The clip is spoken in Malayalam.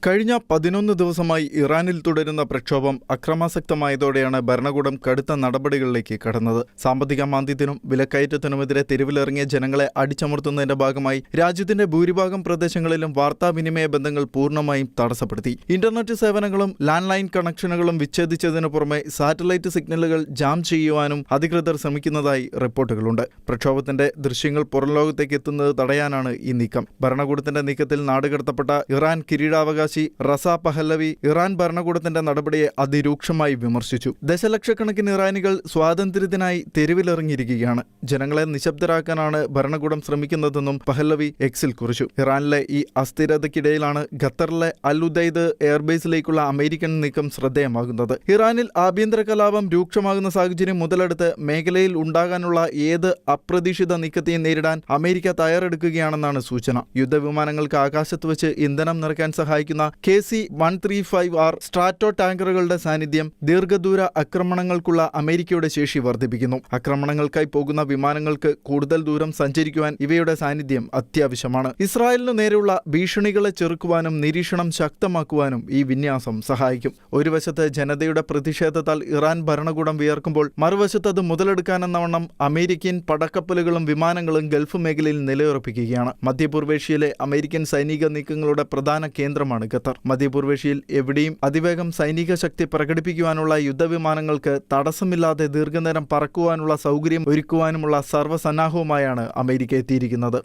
കഴിഞ്ഞ 11 ദിവസമായി ഇറാനിൽ തുടരുന്ന പ്രക്ഷോഭം അക്രമാസക്തമായതോടെയാണ് ഭരണകൂടം കടുത്ത നടപടികളിലേക്ക് കടന്നത്. സാമ്പത്തിക മാന്ദ്യത്തിനും വിലക്കയറ്റത്തിനുമെതിരെ തെരുവിലിറങ്ങിയ ജനങ്ങളെ അടിച്ചമർത്തുന്നതിന്റെ ഭാഗമായി രാജ്യത്തിന്റെ ഭൂരിഭാഗം പ്രദേശങ്ങളിലും വാർത്താവിനിമയ ബന്ധങ്ങൾ പൂർണ്ണമായും തടസ്സപ്പെടുത്തി. ഇന്റർനെറ്റ് സേവനങ്ങളും ലാൻഡ് ലൈൻ കണക്ഷനുകളും വിച്ഛേദിച്ചതിനു പുറമെ സാറ്റലൈറ്റ് സിഗ്നലുകൾ ജാം ചെയ്യുവാനും അധികൃതർ ശ്രമിക്കുന്നതായി റിപ്പോർട്ടുകളുണ്ട്. പ്രക്ഷോഭത്തിന്റെ ദൃശ്യങ്ങൾ പുറംലോകത്തേക്ക് എത്തുന്നത് തടയാനാണ് ഈ നീക്കം. ഭരണകൂടത്തിന്റെ നീക്കത്തിൽ നാടുകടത്തപ്പെട്ട ഇറാൻ കിരീടാവകാശി റസ പഹല്ലവി ഇറാൻ ഭരണകൂടത്തിന്റെ നടപടിയെ അതിരൂക്ഷമായി വിമർശിച്ചു. ദശലക്ഷക്കണക്കിന് ഇറാനികൾ സ്വാതന്ത്ര്യത്തിനായി തെരുവിലിറങ്ങിയിരിക്കുകയാണ്. ജനങ്ങളെ നിശബ്ദരാക്കാനാണ് ഭരണകൂടം ശ്രമിക്കുന്നതെന്നും പഹല്ലവി എക്സിൽ കുറിച്ചു. ഇറാനിലെ ഈ അസ്ഥിരതയ്ക്കിടയിലാണ് ഖത്തറിലെ അൽ ഉദൈദ് എയർബേസിലേക്കുള്ള അമേരിക്കൻ നീക്കം ശ്രദ്ധേയമാകുന്നത്. ഇറാനിൽ ആഭ്യന്തര കലാപം രൂക്ഷമാകുന്ന സാഹചര്യം മുതലെടുത്ത് മേഖലയിൽ ഉണ്ടാകാനുള്ള ഏത് അപ്രതീക്ഷിത നീക്കത്തെയും നേരിടാൻ അമേരിക്ക തയ്യാറെടുക്കുകയാണെന്നാണ് സൂചന. യുദ്ധവിമാനങ്ങൾക്ക് ആകാശത്ത് വെച്ച് ഇന്ധനം നിറയ്ക്കാൻ സഹായിക്കുന്ന KC-135R സ്ട്രാറ്റോ ടാങ്കറുകളുടെ സാന്നിധ്യം ദീർഘദൂര ആക്രമണങ്ങൾക്കുള്ള അമേരിക്കയുടെ ശേഷി വർദ്ധിപ്പിക്കുന്നു. ആക്രമണങ്ങൾക്കായി പോകുന്ന വിമാനങ്ങൾക്ക് കൂടുതൽ ദൂരം സഞ്ചരിക്കുവാൻ ഇവയുടെ സാന്നിധ്യം അത്യാവശ്യമാണ്. ഇസ്രായേലിനു നേരെയുള്ള ഭീഷണികളെ ചെറുക്കുവാനും നിരീക്ഷണം ശക്തമാക്കുവാനും ഈ വിന്യാസം സഹായിക്കും. ഒരു വശത്ത് ജനതയുടെ പ്രതിഷേധത്താൽ ഇറാൻ ഭരണകൂടം വിയർക്കുമ്പോൾ മറുവശത്ത് അത് മുതലെടുക്കാനെന്നവണ്ണം അമേരിക്കൻ പടക്കപ്പലുകളും വിമാനങ്ങളും ഗൾഫ് മേഖലയിൽ നിലയുറപ്പിക്കുകയാണ്. മധ്യപൂർവേഷ്യയിലെ അമേരിക്കൻ സൈനിക നീക്കങ്ങളുടെ പ്രധാന കേന്ദ്രമാണ് ഖത്തർ. മധ്യപൂർവേഷ്യയിൽ എവിടെയും അതിവേഗം സൈനിക ശക്തി പ്രകടിപ്പിക്കുവാനുള്ള യുദ്ധവിമാനങ്ങൾക്ക് തടസ്സമില്ലാതെ ദീർഘനേരം പറക്കുവാനുള്ള സൗകര്യം ഒരുക്കുവാനുമുള്ള സർവ്വസന്നാഹവുമായാണ് അമേരിക്ക എത്തിയിരിക്കുന്നത്.